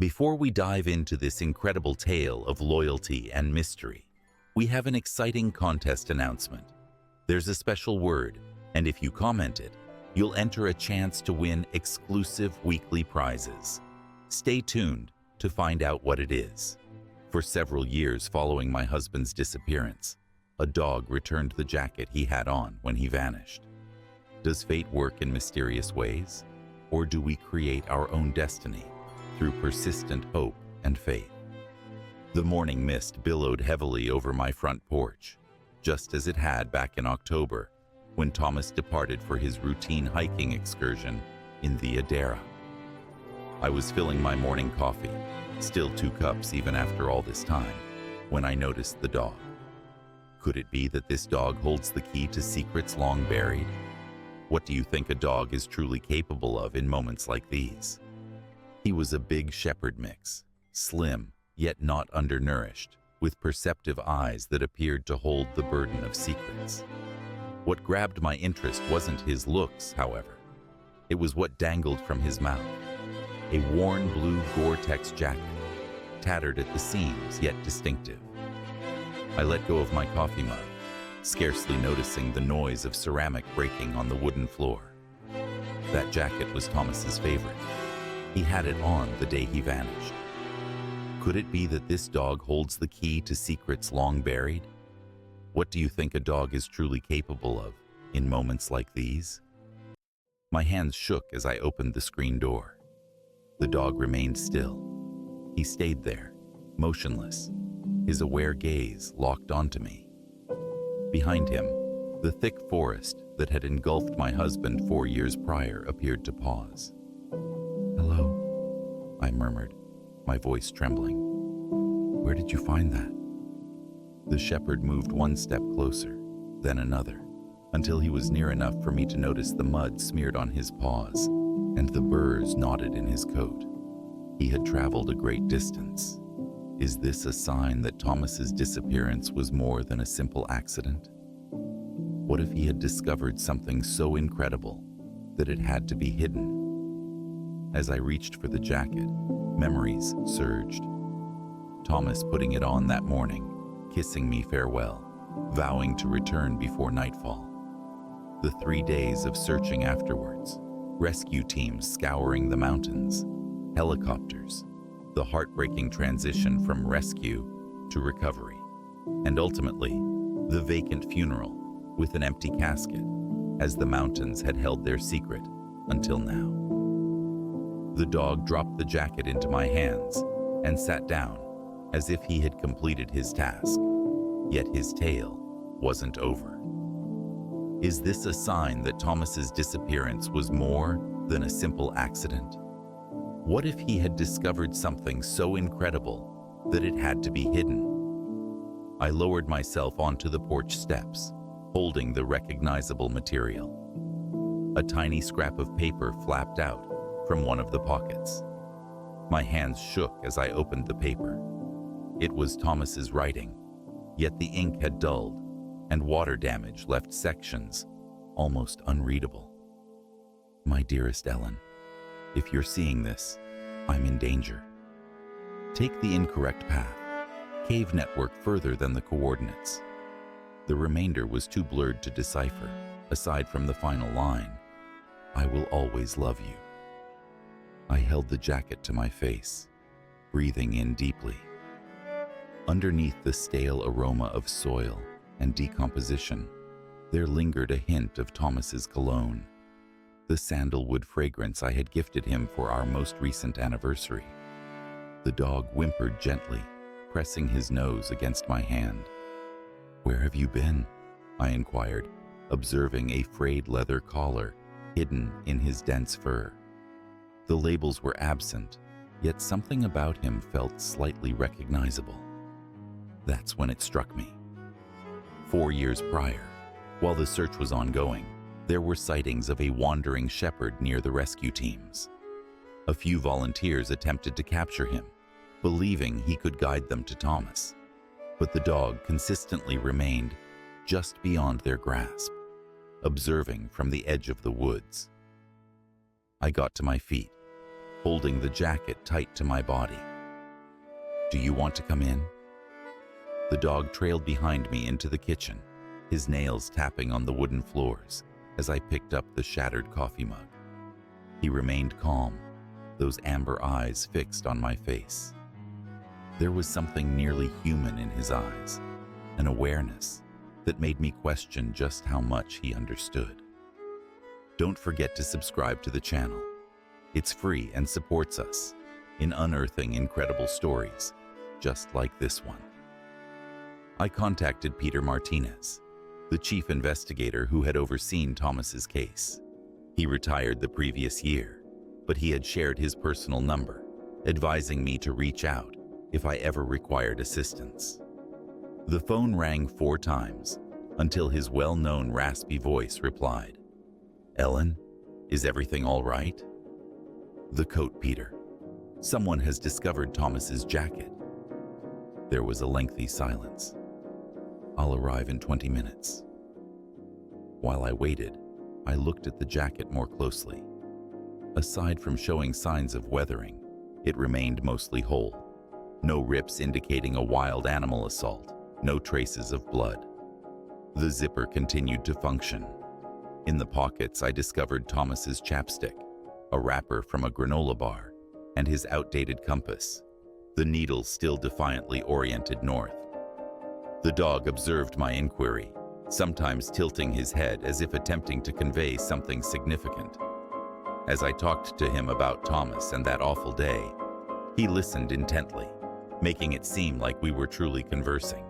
Before we dive into this incredible tale of loyalty and mystery, we have an exciting contest announcement. There's a special word, and if you comment it, you'll enter a chance to win exclusive weekly prizes. Stay tuned to find out what it is. For several years following my husband's disappearance, a dog returned the jacket he had on when he vanished. Does fate work in mysterious ways, or do we create our own destiny through persistent hope and faith? The morning mist billowed heavily over my front porch, just as it had back in October, when Thomas departed for his routine hiking excursion in the Adara. I was filling my morning coffee, still 2 cups even after all this time, when I noticed the dog. Could it be that this dog holds the key to secrets long buried? What do you think a dog is truly capable of in moments like these? He was a big shepherd mix, slim, yet not undernourished, with perceptive eyes that appeared to hold the burden of secrets. What grabbed my interest wasn't his looks, however. It was what dangled from his mouth. A worn blue GORE-TEX jacket, tattered at the seams yet distinctive. I let go of my coffee mug, scarcely noticing the noise of ceramic breaking on the wooden floor. That jacket was Thomas's favorite. He had it on the day he vanished. Could it be that this dog holds the key to secrets long buried? What do you think a dog is truly capable of in moments like these? My hands shook as I opened the screen door. The dog remained still. He stayed there, motionless, his aware gaze locked onto me. Behind him, the thick forest that had engulfed my husband 4 years prior appeared to pause. "Hello," I murmured, my voice trembling. "Where did you find that?" The shepherd moved 1 step closer, then another, until he was near enough for me to notice the mud smeared on his paws and the burrs knotted in his coat. He had traveled a great distance. Is this a sign that Thomas's disappearance was more than a simple accident? What if he had discovered something so incredible that it had to be hidden? As I reached for the jacket, memories surged. Thomas putting it on that morning, kissing me farewell, vowing to return before nightfall. The 3 days of searching afterwards, rescue teams scouring the mountains, helicopters, the heartbreaking transition from rescue to recovery, and ultimately, the vacant funeral with an empty casket, as the mountains had held their secret until now. The dog dropped the jacket into my hands and sat down as if he had completed his task, yet his tale wasn't over. Is this a sign that Thomas's disappearance was more than a simple accident? What if he had discovered something so incredible that it had to be hidden? I lowered myself onto the porch steps, holding the recognizable material. A tiny scrap of paper flapped out from one of the pockets. My hands shook as I opened the paper. It was Thomas's writing, yet the ink had dulled, and water damage left sections almost unreadable. "My dearest Ellen, if you're seeing this, I'm in danger. Take the incorrect path. Cave network further than the coordinates." The remainder was too blurred to decipher, aside from the final line, "I will always love you." I held the jacket to my face, breathing in deeply. Underneath the stale aroma of soil and decomposition, there lingered a hint of Thomas's cologne, the sandalwood fragrance I had gifted him for our most recent anniversary. The dog whimpered gently, pressing his nose against my hand. "Where have you been?" I inquired, observing a frayed leather collar hidden in his dense fur. The labels were absent, yet something about him felt slightly recognizable. That's when it struck me. 4 years prior, while the search was ongoing, there were sightings of a wandering shepherd near the rescue teams. A few volunteers attempted to capture him, believing he could guide them to Thomas, but the dog consistently remained just beyond their grasp, observing from the edge of the woods. I got to my feet, holding the jacket tight to my body. "Do you want to come in?" The dog trailed behind me into the kitchen, his nails tapping on the wooden floors as I picked up the shattered coffee mug. He remained calm, those amber eyes fixed on my face. There was something nearly human in his eyes, an awareness that made me question just how much he understood. Don't forget to subscribe to the channel. It's free and supports us in unearthing incredible stories, just like this one. I contacted Peter Martinez, the chief investigator who had overseen Thomas's case. He retired the previous year, but he had shared his personal number, advising me to reach out if I ever required assistance. The phone rang 4 times until his well-known raspy voice replied, "Ellen, is everything all right?" "The coat, Peter. Someone has discovered Thomas's jacket." There was a lengthy silence. "I'll arrive in 20 minutes. While I waited, I looked at the jacket more closely. Aside from showing signs of weathering, it remained mostly whole. No rips indicating a wild animal assault, no traces of blood. The zipper continued to function. In the pockets, I discovered Thomas's chapstick, a wrapper from a granola bar, and his outdated compass, the needle still defiantly oriented north. The dog observed my inquiry, sometimes tilting his head as if attempting to convey something significant. As I talked to him about Thomas and that awful day, he listened intently, making it seem like we were truly conversing.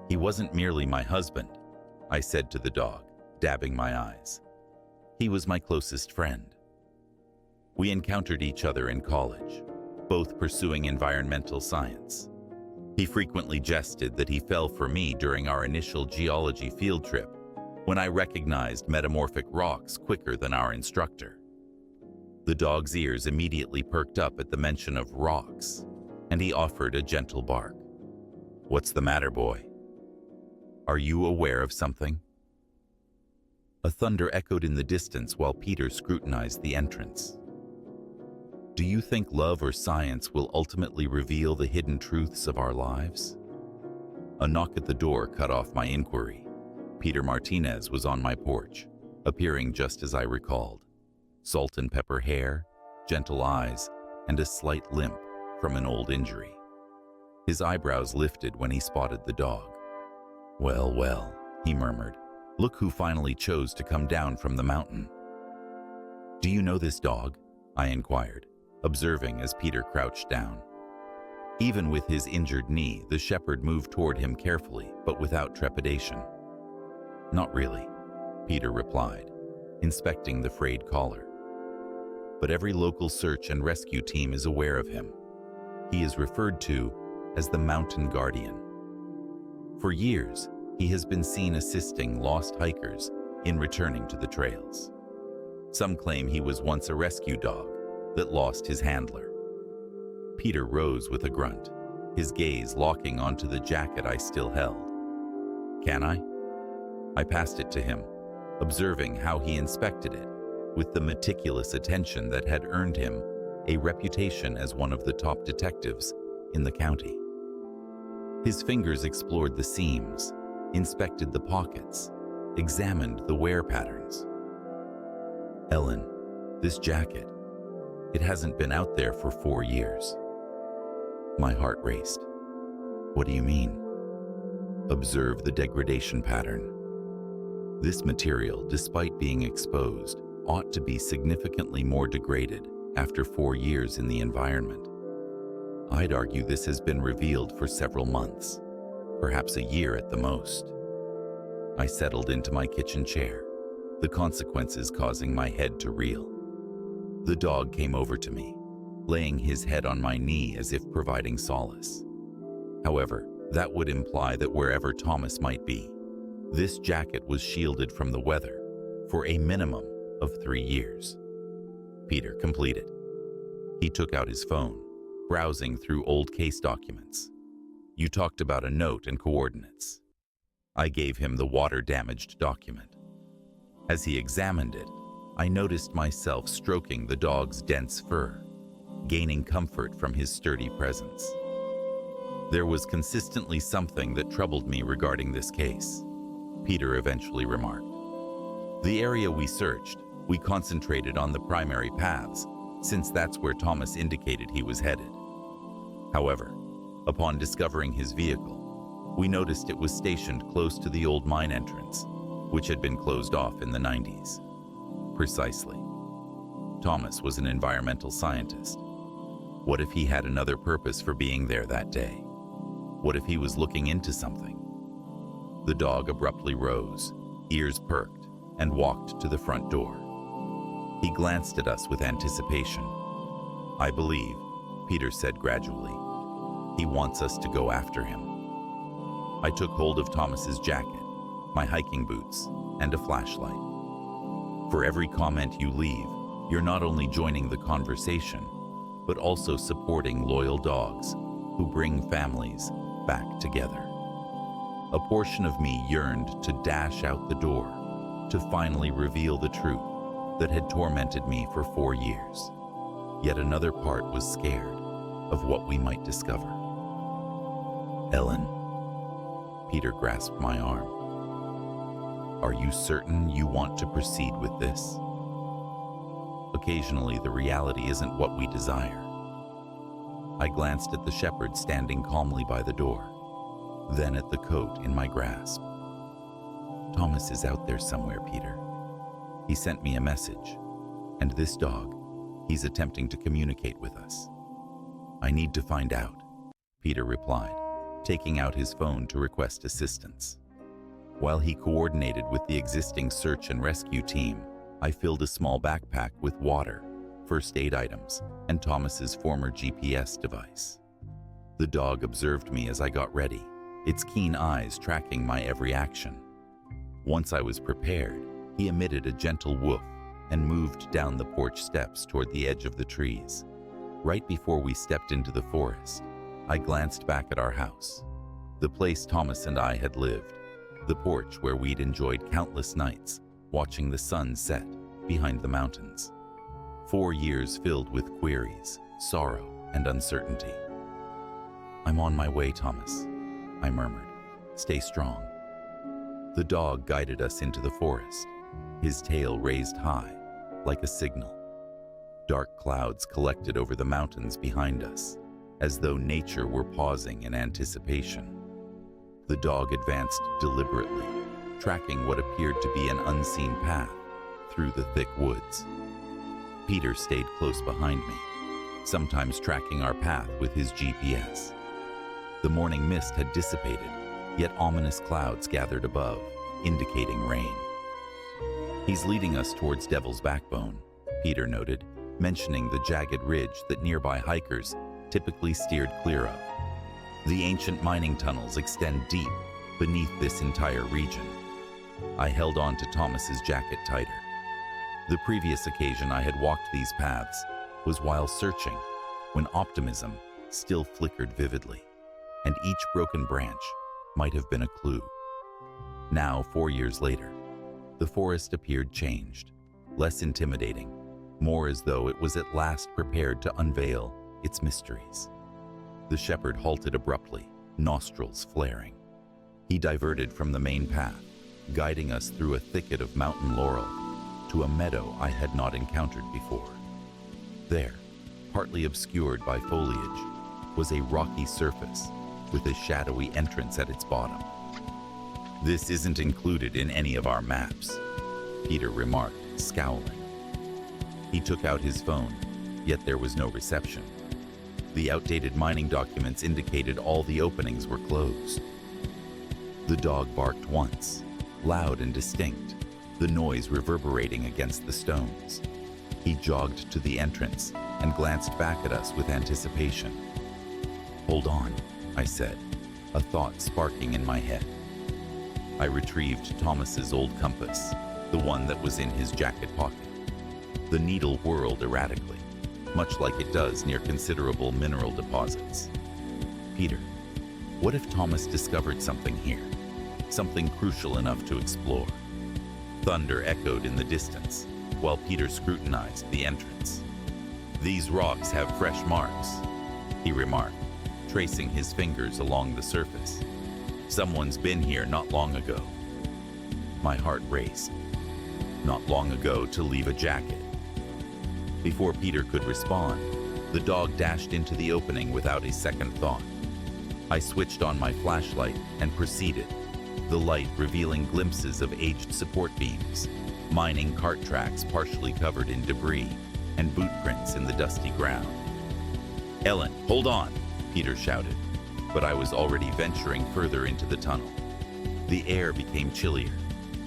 "He wasn't merely my husband," I said to the dog, dabbing my eyes. "He was my closest friend. We encountered each other in college, both pursuing environmental science. He frequently jested that he fell for me during our initial geology field trip, when I recognized metamorphic rocks quicker than our instructor." The dog's ears immediately perked up at the mention of rocks, and he offered a gentle bark. "What's the matter, boy? Are you aware of something?" A thunder echoed in the distance while Peter scrutinized the entrance. "Do you think love or science will ultimately reveal the hidden truths of our lives?" A knock at the door cut off my inquiry. Peter Martinez was on my porch, appearing just as I recalled. Salt and pepper hair, gentle eyes, and a slight limp from an old injury. His eyebrows lifted when he spotted the dog. "Well, well," he murmured. "Look who finally chose to come down from the mountain." "Do you know this dog?" I inquired, observing as Peter crouched down. Even with his injured knee, the shepherd moved toward him carefully, but without trepidation. "Not really," Peter replied, inspecting the frayed collar. "But every local search and rescue team is aware of him. He is referred to as the Mountain Guardian. For years, he has been seen assisting lost hikers in returning to the trails. Some claim he was once a rescue dog that lost his handler." Peter rose with a grunt, his gaze locking onto the jacket I still held. "Can I?" I passed it to him, observing how he inspected it with the meticulous attention that had earned him a reputation as one of the top detectives in the county. His fingers explored the seams, inspected the pockets, examined the wear patterns. "Ellen, this jacket, it hasn't been out there for 4 years." My heart raced. "What do you mean?" "Observe the degradation pattern. This material, despite being exposed, ought to be significantly more degraded after 4 years in the environment. I'd argue this has been revealed for several months, perhaps a year at the most." I settled into my kitchen chair, the consequences causing my head to reel. The dog came over to me, laying his head on my knee as if providing solace. However, that would imply that wherever Thomas might be, this jacket was shielded from the weather for a minimum of 3 years. Peter completed. He took out his phone, browsing through old case documents. "You talked about a note and coordinates." I gave him the water-damaged document. As he examined it, I noticed myself stroking the dog's dense fur, gaining comfort from his sturdy presence. There was consistently something that troubled me regarding this case, Peter eventually remarked. The area we searched, we concentrated on the primary paths, since that's where Thomas indicated he was headed. However, upon discovering his vehicle, we noticed it was stationed close to the old mine entrance, which had been closed off in the 90s. Precisely. Thomas was an environmental scientist. What if he had another purpose for being there that day? What if he was looking into something? The dog abruptly rose, ears perked, and walked to the front door. He glanced at us with anticipation. I believe, Peter said gradually, he wants us to go after him. I took hold of Thomas's jacket, my hiking boots, and a flashlight. For every comment you leave, you're not only joining the conversation, but also supporting loyal dogs who bring families back together. A portion of me yearned to dash out the door, to finally reveal the truth that had tormented me for 4 years. Yet another part was scared of what we might discover. Ellen, Peter grasped my arm. Are you certain you want to proceed with this? Occasionally, the reality isn't what we desire. I glanced at the shepherd standing calmly by the door, then at the coat in my grasp. Thomas is out there somewhere, Peter. He sent me a message, and this dog, he's attempting to communicate with us. I need to find out, Peter replied, taking out his phone to request assistance. While he coordinated with the existing search and rescue team, I filled a small backpack with water, first aid items, and Thomas's former GPS device. The dog observed me as I got ready, its keen eyes tracking my every action. Once I was prepared, he emitted a gentle woof and moved down the porch steps toward the edge of the trees. Right before we stepped into the forest, I glanced back at our house, the place Thomas and I had lived, the porch where we'd enjoyed countless nights, watching the sun set behind the mountains. 4 years filled with queries, sorrow, and uncertainty. I'm on my way, Thomas, I murmured. Stay strong. The dog guided us into the forest, his tail raised high, like a signal. Dark clouds collected over the mountains behind us, as though nature were pausing in anticipation. The dog advanced deliberately, tracking what appeared to be an unseen path through the thick woods. Peter stayed close behind me, sometimes tracking our path with his GPS. The morning mist had dissipated, yet ominous clouds gathered above, indicating rain. He's leading us towards Devil's Backbone, Peter noted, mentioning the jagged ridge that nearby hikers typically steered clear of. The ancient mining tunnels extend deep beneath this entire region. I held on to Thomas's jacket tighter. The previous occasion I had walked these paths was while searching, when optimism still flickered vividly, and each broken branch might have been a clue. Now, 4 years later, the forest appeared changed, less intimidating, more as though it was at last prepared to unveil its mysteries. The shepherd halted abruptly, nostrils flaring. He diverted from the main path, guiding us through a thicket of mountain laurel to a meadow I had not encountered before. There, partly obscured by foliage, was a rocky surface with a shadowy entrance at its bottom. This isn't included in any of our maps, Peter remarked, scowling. He took out his phone, yet there was no reception. The outdated mining documents indicated all the openings were closed. The dog barked once, loud and distinct, the noise reverberating against the stones. He jogged to the entrance and glanced back at us with anticipation. Hold on, I said, a thought sparking in my head. I retrieved Thomas's old compass, the one that was in his jacket pocket. The needle whirled erratically, much like it does near considerable mineral deposits. Peter, what if Thomas discovered something here? Something crucial enough to explore? Thunder echoed in the distance, while Peter scrutinized the entrance. "These rocks have fresh marks," he remarked, tracing his fingers along the surface. "Someone's been here not long ago." My heart raced. Not long ago to leave a jacket. Before Peter could respond, the dog dashed into the opening without a second thought. I switched on my flashlight and proceeded, the light revealing glimpses of aged support beams, mining cart tracks partially covered in debris, and boot prints in the dusty ground. "Ellen, hold on!" Peter shouted, but I was already venturing further into the tunnel. The air became chillier,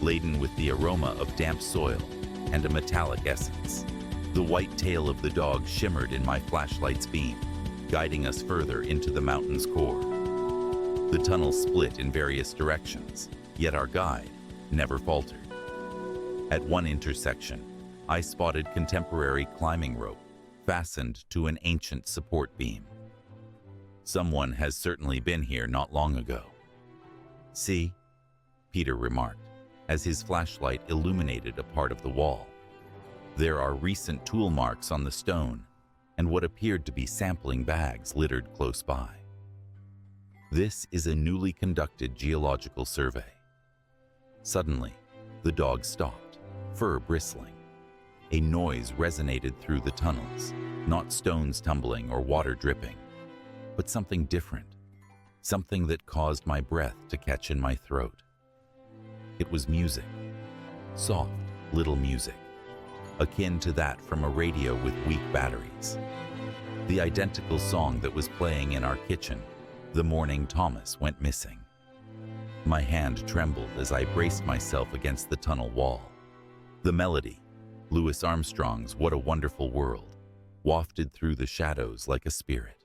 laden with the aroma of damp soil and a metallic essence. The white tail of the dog shimmered in my flashlight's beam, guiding us further into the mountain's core. The tunnel split in various directions, yet our guide never faltered. At one intersection, I spotted contemporary climbing rope fastened to an ancient support beam. "Someone has certainly been here not long ago." "See?" Peter remarked, as his flashlight illuminated a part of the wall. "There are recent tool marks on the stone and what appeared to be sampling bags littered close by. This is a newly conducted geological survey." Suddenly, the dog stopped, fur bristling. A noise resonated through the tunnels, not stones tumbling or water dripping, but something different, something that caused my breath to catch in my throat. It was music, soft, little music, akin to that from a radio with weak batteries. The identical song that was playing in our kitchen the morning Thomas went missing. My hand trembled as I braced myself against the tunnel wall. The melody, Louis Armstrong's "What a Wonderful World," wafted through the shadows like a spirit.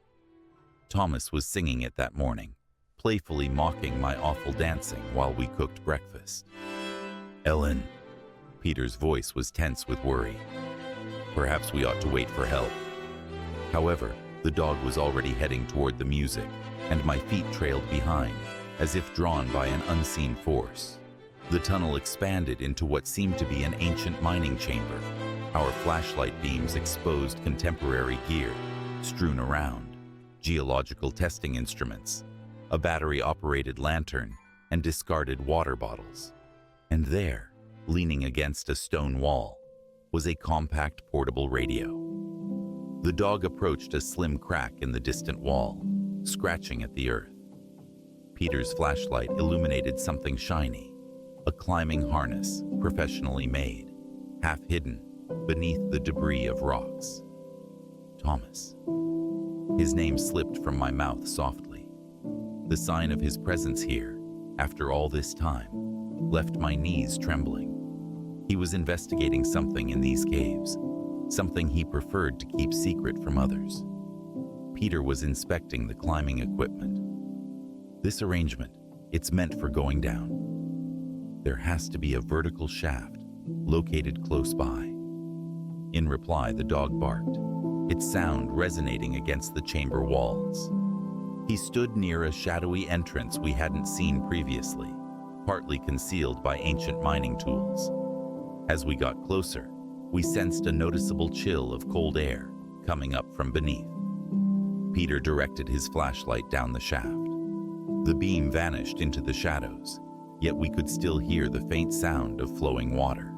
Thomas was singing it that morning, playfully mocking my awful dancing while we cooked breakfast. "Ellen," Peter's voice was tense with worry. "Perhaps we ought to wait for help." However, the dog was already heading toward the music, and my feet trailed behind, as if drawn by an unseen force. The tunnel expanded into what seemed to be an ancient mining chamber. Our flashlight beams exposed contemporary gear, strewn around, geological testing instruments, a battery-operated lantern, and discarded water bottles. And there, leaning against a stone wall, was a compact portable radio. The dog approached a slim crack in the distant wall, scratching at the earth. Peter's flashlight illuminated something shiny, a climbing harness, professionally made, half hidden beneath the debris of rocks. Thomas. His name slipped from my mouth softly. The sign of his presence here, after all this time, left my knees trembling. He was investigating something in these caves, something he preferred to keep secret from others. Peter was inspecting the climbing equipment. This arrangement, it's meant for going down. There has to be a vertical shaft located close by. In reply, the dog barked, its sound resonating against the chamber walls. He stood near a shadowy entrance we hadn't seen previously, partly concealed by ancient mining tools. As we got closer, we sensed a noticeable chill of cold air coming up from beneath. Peter directed his flashlight down the shaft. The beam vanished into the shadows, yet we could still hear the faint sound of flowing water.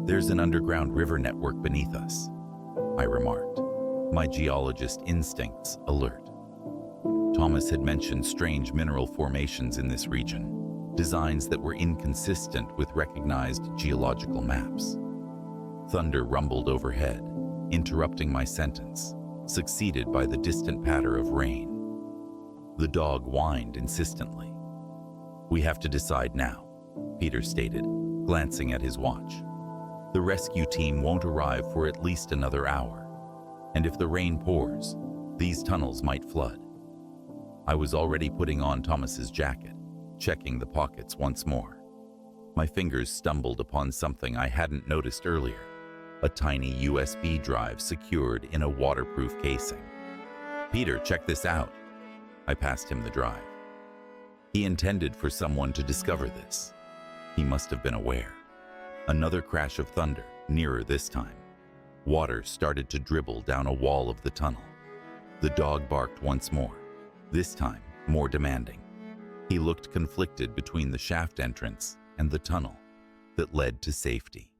"There's an underground river network beneath us," I remarked, my geologist instincts alert. Thomas had mentioned strange mineral formations in this region, designs that were inconsistent with recognized geological maps. Thunder rumbled overhead, interrupting my sentence, succeeded by the distant patter of rain. The dog whined insistently. "We have to decide now," Peter stated, glancing at his watch. "The rescue team won't arrive for at least another hour, and if the rain pours, these tunnels might flood." I was already putting on Thomas's jacket, checking the pockets once more. My fingers stumbled upon something I hadn't noticed earlier, a tiny USB drive secured in a waterproof casing. "Peter, check this out." I passed him the drive. He intended for someone to discover this. He must have been aware. Another crash of thunder, nearer this time. Water started to dribble down a wall of the tunnel. The dog barked once more, this time more demanding. He looked conflicted between the shaft entrance and the tunnel that led to safety.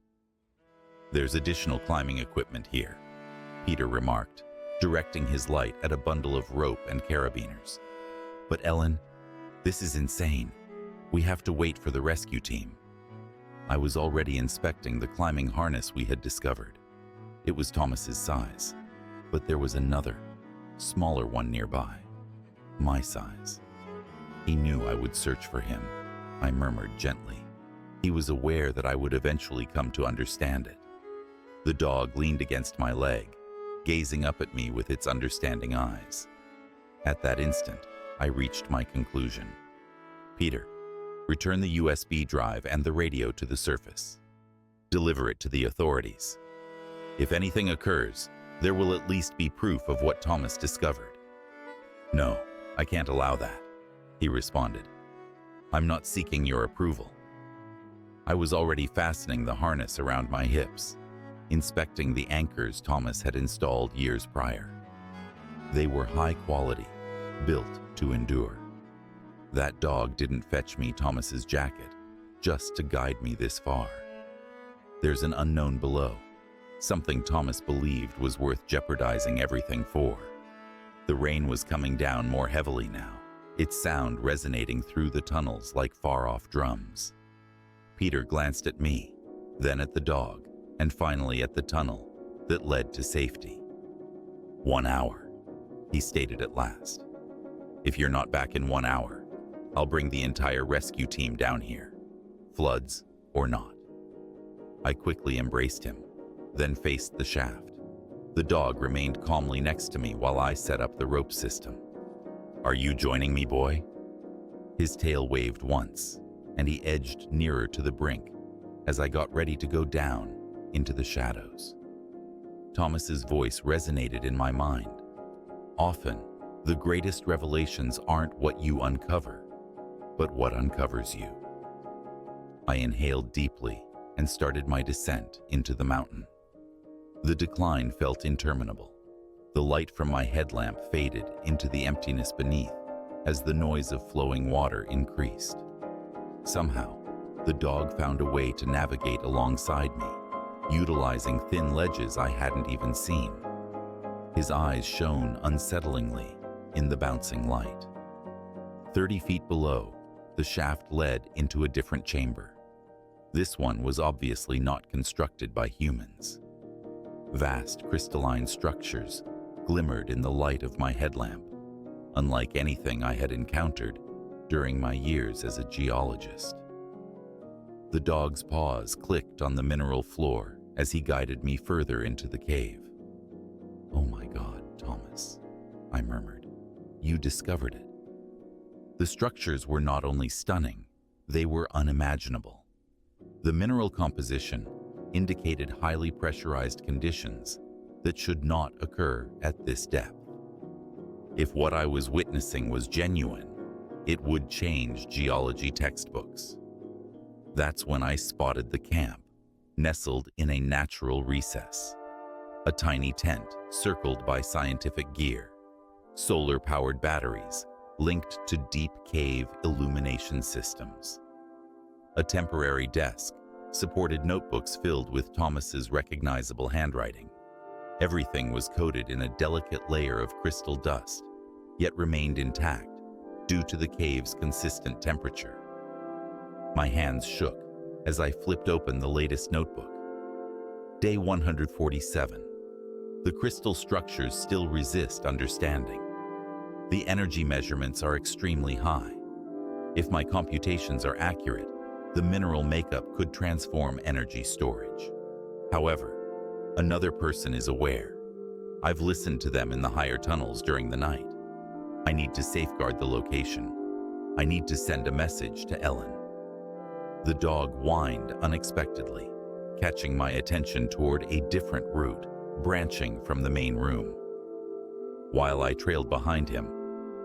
"There's additional climbing equipment here," Peter remarked, directing his light at a bundle of rope and carabiners. "But Ellen, this is insane. We have to wait for the rescue team." I was already inspecting the climbing harness we had discovered. It was Thomas's size, but there was another, smaller one nearby, my size. He knew I would search for him, I murmured gently. He was aware that I would eventually come to understand it. The dog leaned against my leg, gazing up at me with its understanding eyes. At that instant, I reached my conclusion. "Peter, return the USB drive and the radio to the surface. Deliver it to the authorities. If anything occurs, there will at least be proof of what Thomas discovered." "No, I can't allow that," he responded. "I'm not seeking your approval." I was already fastening the harness around my hips, inspecting the anchors Thomas had installed years prior. They were high quality, built to endure. That dog didn't fetch me Thomas's jacket just to guide me this far. There's an unknown below, something Thomas believed was worth jeopardizing everything for. The rain was coming down more heavily now, its sound resonating through the tunnels like far-off drums. Peter glanced at me, then at the dog, and finally at the tunnel that led to safety. 1 hour, he stated at last. "If you're not back in 1 hour, I'll bring the entire rescue team down here, floods or not." I quickly embraced him, then faced the shaft. The dog remained calmly next to me while I set up the rope system. "Are you joining me, boy?" His tail waved once, and he edged nearer to the brink as I got ready to go down into the shadows. Thomas's voice resonated in my mind. "Often, the greatest revelations aren't what you uncover, but what uncovers you." I inhaled deeply and started my descent into the mountain. The decline felt interminable. The light from my headlamp faded into the emptiness beneath as the noise of flowing water increased. Somehow, the dog found a way to navigate alongside me, utilizing thin ledges I hadn't even seen. His eyes shone unsettlingly in the bouncing light. 30 feet below, the shaft led into a different chamber. This one was obviously not constructed by humans. Vast crystalline structures glimmered in the light of my headlamp, unlike anything I had encountered during my years as a geologist. The dog's paws clicked on the mineral floor as he guided me further into the cave. "Oh my God, Thomas," I murmured. "You discovered it." The structures were not only stunning, they were unimaginable. The mineral composition indicated highly pressurized conditions that should not occur at this depth. If what I was witnessing was genuine, it would change geology textbooks. That's when I spotted the camp, nestled in a natural recess. A tiny tent circled by scientific gear, solar-powered batteries linked to deep cave illumination systems. A temporary desk supported notebooks filled with Thomas's recognizable handwriting. Everything was coated in a delicate layer of crystal dust, yet remained intact due to the cave's consistent temperature. My hands shook as I flipped open the latest notebook. Day 147. The crystal structures still resist understanding. The energy measurements are extremely high. If my computations are accurate, the mineral makeup could transform energy storage. However, another person is aware. I've listened to them in the higher tunnels during the night. I need to safeguard the location. I need to send a message to Ellen. The dog whined unexpectedly, catching my attention toward a different route, branching from the main room. While I trailed behind him,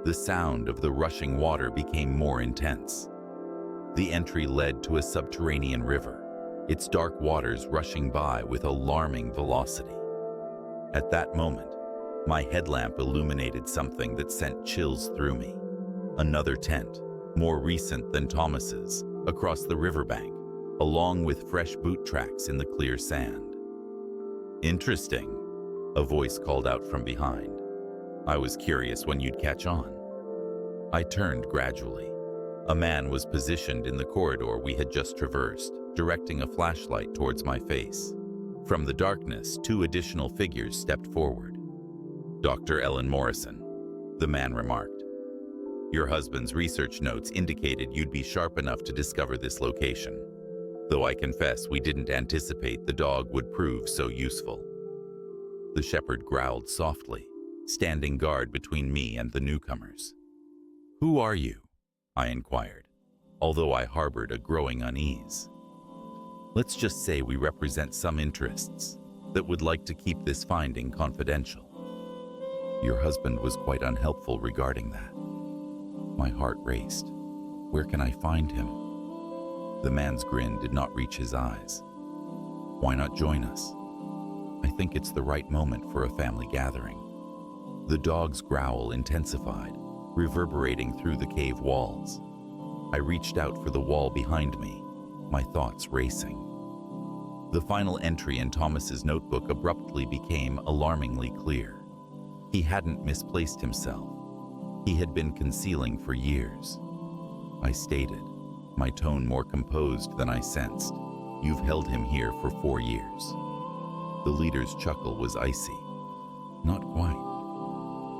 the sound of the rushing water became more intense. The entry led to a subterranean river, its dark waters rushing by with alarming velocity. At that moment, my headlamp illuminated something that sent chills through me. Another tent, more recent than Thomas's, across the riverbank, along with fresh boot tracks in the clear sand. "Interesting," a voice called out from behind. "I was curious when you'd catch on." I turned gradually. A man was positioned in the corridor we had just traversed, directing a flashlight towards my face. From the darkness, 2 additional figures stepped forward. "Dr. Ellen Morrison," the man remarked. "Your husband's research notes indicated you'd be sharp enough to discover this location, though I confess we didn't anticipate the dog would prove so useful." The shepherd growled softly, standing guard between me and the newcomers. "Who are you?" I inquired, although I harbored a growing unease. "Let's just say we represent some interests that would like to keep this finding confidential." Your husband was quite unhelpful regarding that. My heart raced. Where can I find him? The man's grin did not reach his eyes. "Why not join us? I think it's the right moment for a family gathering." The dog's growl intensified, reverberating through the cave walls. I reached out for the wall behind me, my thoughts racing. The final entry in Thomas's notebook abruptly became alarmingly clear. He hadn't misplaced himself. He had been concealing for years. I stated, my tone more composed than I sensed, "You've held him here for 4 years." The leader's chuckle was icy. "Not quite."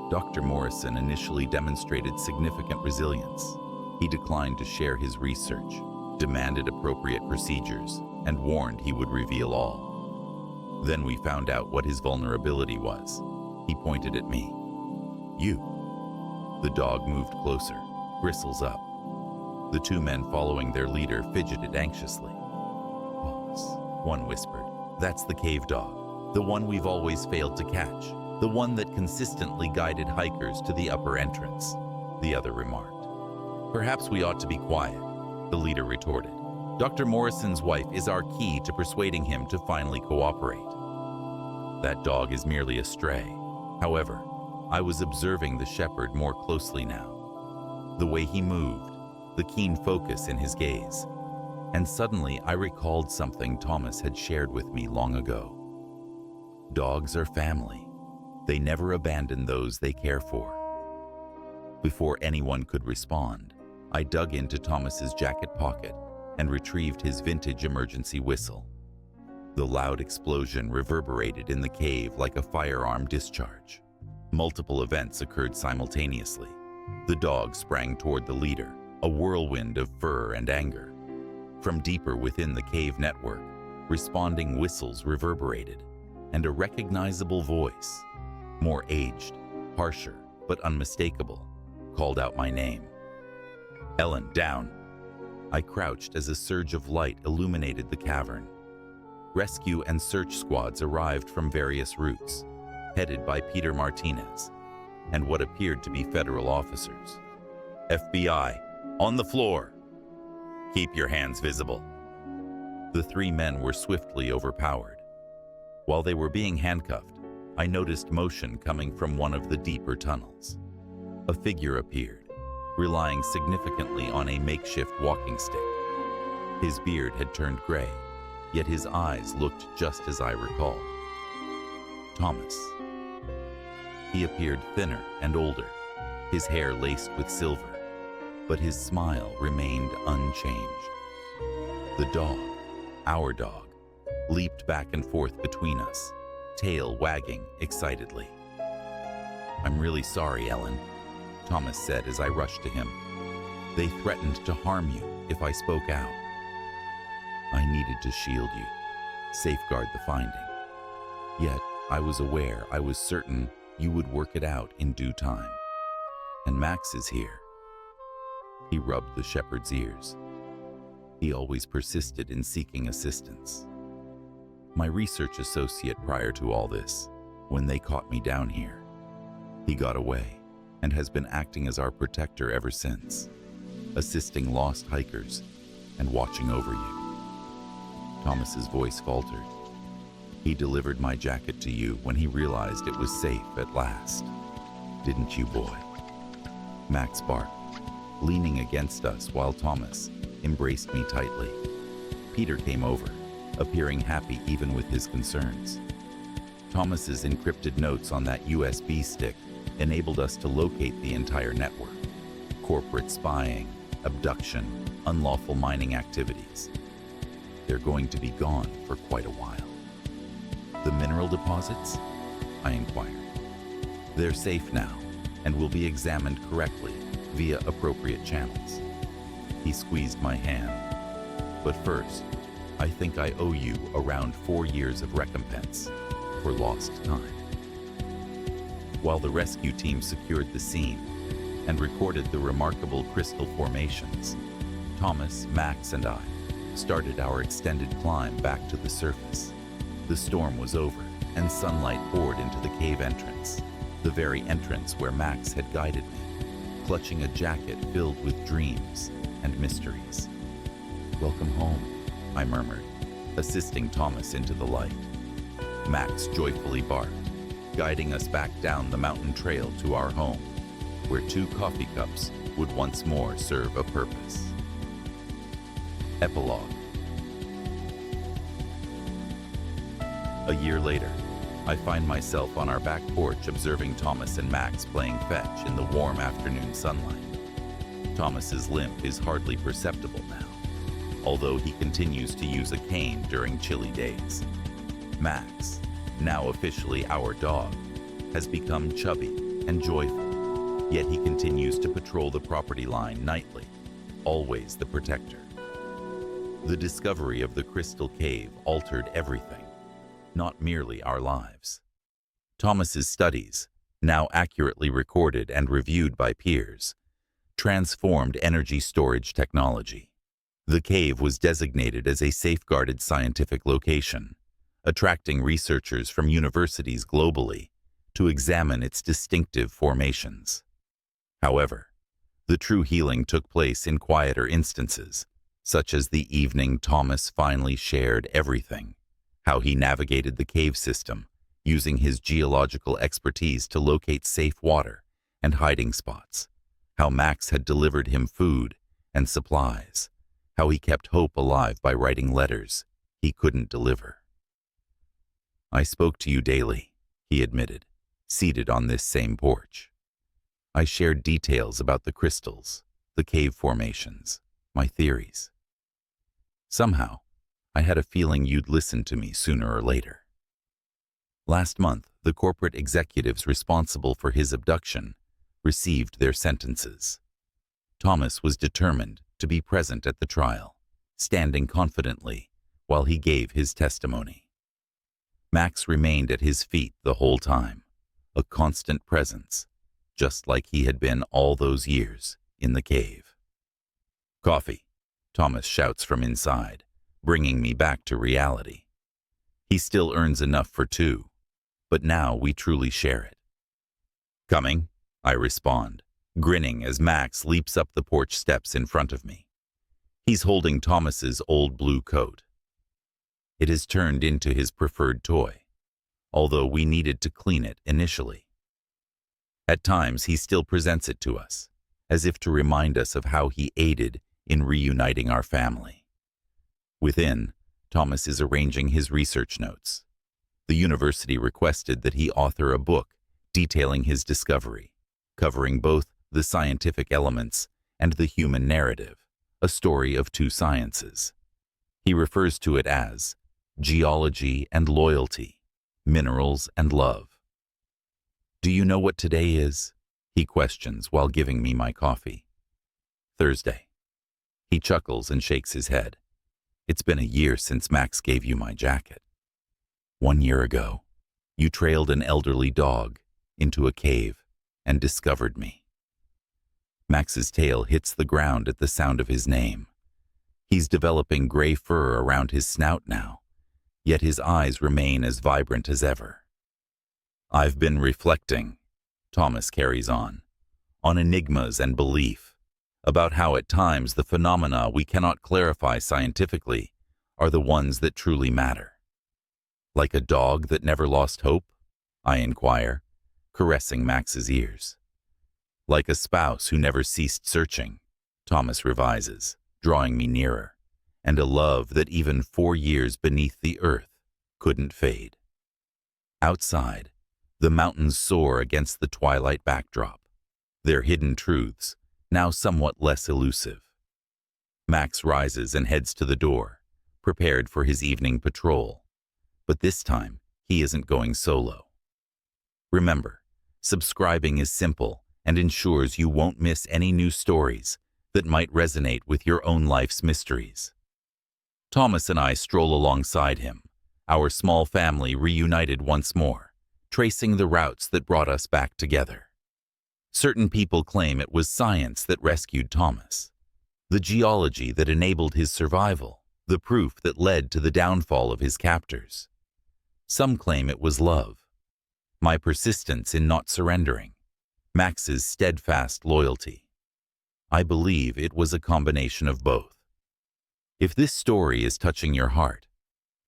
Dr. Morrison initially demonstrated significant resilience. He declined to share his research, demanded appropriate procedures, and warned he would reveal all. Then we found out what his vulnerability was. He pointed at me. "You." The dog moved closer, bristles up. The 2 men following their leader fidgeted anxiously. "Boss," one whispered. "That's the cave dog, the one we've always failed to catch. The one that consistently guided hikers to the upper entrance," the other remarked. "Perhaps we ought to be quiet," the leader retorted. "Dr. Morrison's wife is our key to persuading him to finally cooperate. That dog is merely a stray." However, I was observing the shepherd more closely now. The way he moved, the keen focus in his gaze. And suddenly I recalled something Thomas had shared with me long ago. Dogs are family. They never abandon those they care for. Before anyone could respond, I dug into Thomas's jacket pocket and retrieved his vintage emergency whistle. The loud explosion reverberated in the cave like a firearm discharge. Multiple events occurred simultaneously. The dog sprang toward the leader, a whirlwind of fur and anger. From deeper within the cave network, responding whistles reverberated, and a recognizable voice, more aged, harsher, but unmistakable, called out my name. "Ellen, down!" I crouched as a surge of light illuminated the cavern. Rescue and search squads arrived from various routes, headed by Peter Martinez, and what appeared to be federal officers. "FBI, on the floor! Keep your hands visible." The 3 men were swiftly overpowered. While they were being handcuffed, I noticed motion coming from one of the deeper tunnels. A figure appeared, relying significantly on a makeshift walking stick. His beard had turned gray, yet his eyes looked just as I recalled. Thomas. He appeared thinner and older, his hair laced with silver, but his smile remained unchanged. The dog, our dog, leaped back and forth between us, tail wagging excitedly. "I'm really sorry, Ellen," Thomas said as I rushed to him. "They threatened to harm you if I spoke out. I needed to shield you, safeguard the finding. Yet I was certain you would work it out in due time. And Max is here." He rubbed the shepherd's ears. He always persisted in seeking assistance. My research associate prior to all this, when they caught me down here. He got away and has been acting as our protector ever since, assisting lost hikers and watching over you. Thomas's voice faltered. He delivered my jacket to you when he realized it was safe at last. Didn't you, boy? Max barked, leaning against us while Thomas embraced me tightly. Peter came over, appearing happy even with his concerns. Thomas's encrypted notes on that USB stick enabled us to locate the entire network. Corporate spying, abduction, unlawful mining activities. They're going to be gone for quite a while. The mineral deposits? I inquired. They're safe now and will be examined correctly via appropriate channels. He squeezed my hand. But first, I think I owe you around 4 years of recompense for lost time. While the rescue team secured the scene and recorded the remarkable crystal formations, Thomas, Max, and I started our extended climb back to the surface. The storm was over, and sunlight poured into the cave entrance, the very entrance where Max had guided me, clutching a jacket filled with dreams and mysteries. "Welcome home," I murmured, assisting Thomas into the light. Max joyfully barked, guiding us back down the mountain trail to our home, where 2 coffee cups would once more serve a purpose. Epilogue. A year later, I find myself on our back porch observing Thomas and Max playing fetch in the warm afternoon sunlight. Thomas's limp is hardly perceptible now, although he continues to use a cane during chilly days. Max, now officially our dog, has become chubby and joyful, yet he continues to patrol the property line nightly, always the protector. The discovery of the crystal cave altered everything, not merely our lives. Thomas's studies, now accurately recorded and reviewed by peers, transformed energy storage technology. The cave was designated as a safeguarded scientific location, attracting researchers from universities globally to examine its distinctive formations. However, the true healing took place in quieter instances, such as the evening Thomas finally shared everything: how he navigated the cave system, using his geological expertise to locate safe water and hiding spots, how Max had delivered him food and supplies, how he kept hope alive by writing letters he couldn't deliver. "I spoke to you daily," he admitted, seated on this same porch. "I shared details about the crystals, the cave formations, my theories. Somehow, I had a feeling you'd listen to me sooner or later." Last month, the corporate executives responsible for his abduction received their sentences. Thomas was determined to be present at the trial, standing confidently while he gave his testimony. Max remained at his feet the whole time, a constant presence, just like he had been all those years in the cave. "Coffee," Thomas shouts from inside, bringing me back to reality. He still earns enough for 2, but now we truly share it. "Coming," I respond, grinning as Max leaps up the porch steps in front of me. He's holding Thomas's old blue coat. It has turned into his preferred toy, although we needed to clean it initially. At times, he still presents it to us, as if to remind us of how he aided in reuniting our family. Within, Thomas is arranging his research notes. The university requested that he author a book detailing his discovery, covering both the scientific elements and the human narrative, a story of 2 sciences. He refers to it as geology and loyalty, minerals and love. "Do you know what today is?" he questions while giving me my coffee. "Thursday." He chuckles and shakes his head. "It's been a year since Max gave you my jacket. 1 year ago, you trailed an elderly dog into a cave and discovered me." Max's tail hits the ground at the sound of his name. He's developing gray fur around his snout now, yet his eyes remain as vibrant as ever. "I've been reflecting," Thomas carries on enigmas and belief, about how at times the phenomena we cannot clarify scientifically are the ones that truly matter. Like a dog that never lost hope? I inquire, caressing Max's ears. Like a spouse who never ceased searching, Thomas revises, drawing me nearer, and a love that even 4 years beneath the earth couldn't fade. Outside, the mountains soar against the twilight backdrop, their hidden truths now somewhat less elusive. Max rises and heads to the door, prepared for his evening patrol. But this time, he isn't going solo. Remember, subscribing is simple and ensures you won't miss any new stories that might resonate with your own life's mysteries. Thomas and I stroll alongside him, our small family reunited once more, tracing the routes that brought us back together. Certain people claim it was science that rescued Thomas, the geology that enabled his survival, the proof that led to the downfall of his captors. Some claim it was love, my persistence in not surrendering, Max's steadfast loyalty. I believe it was a combination of both. If this story is touching your heart,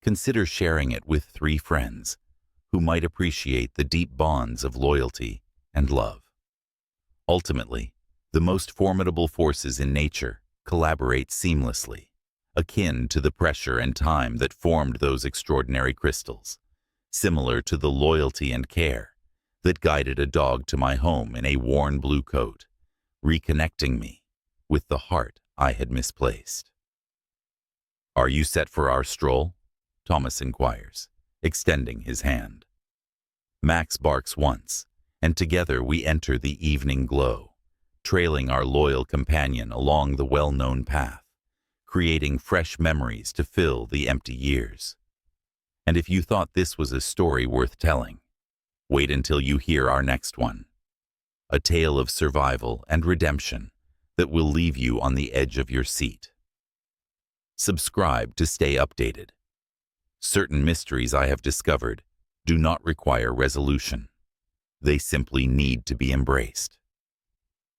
consider sharing it with 3 friends who might appreciate the deep bonds of loyalty and love. Ultimately, the most formidable forces in nature collaborate seamlessly, akin to the pressure and time that formed those extraordinary crystals, similar to the loyalty and care that guided a dog to my home in a worn blue coat, reconnecting me with the heart I had misplaced. "Are you set for our stroll?" Thomas inquires, extending his hand. Max barks once, and together we enter the evening glow, trailing our loyal companion along the well-known path, creating fresh memories to fill the empty years. And if you thought this was a story worth telling, wait until you hear our next one. A tale of survival and redemption that will leave you on the edge of your seat. Subscribe to stay updated. Certain mysteries I have discovered do not require resolution. They simply need to be embraced.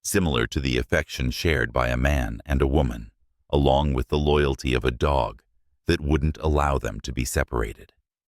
Similar to the affection shared by a man and a woman, along with the loyalty of a dog that wouldn't allow them to be separated.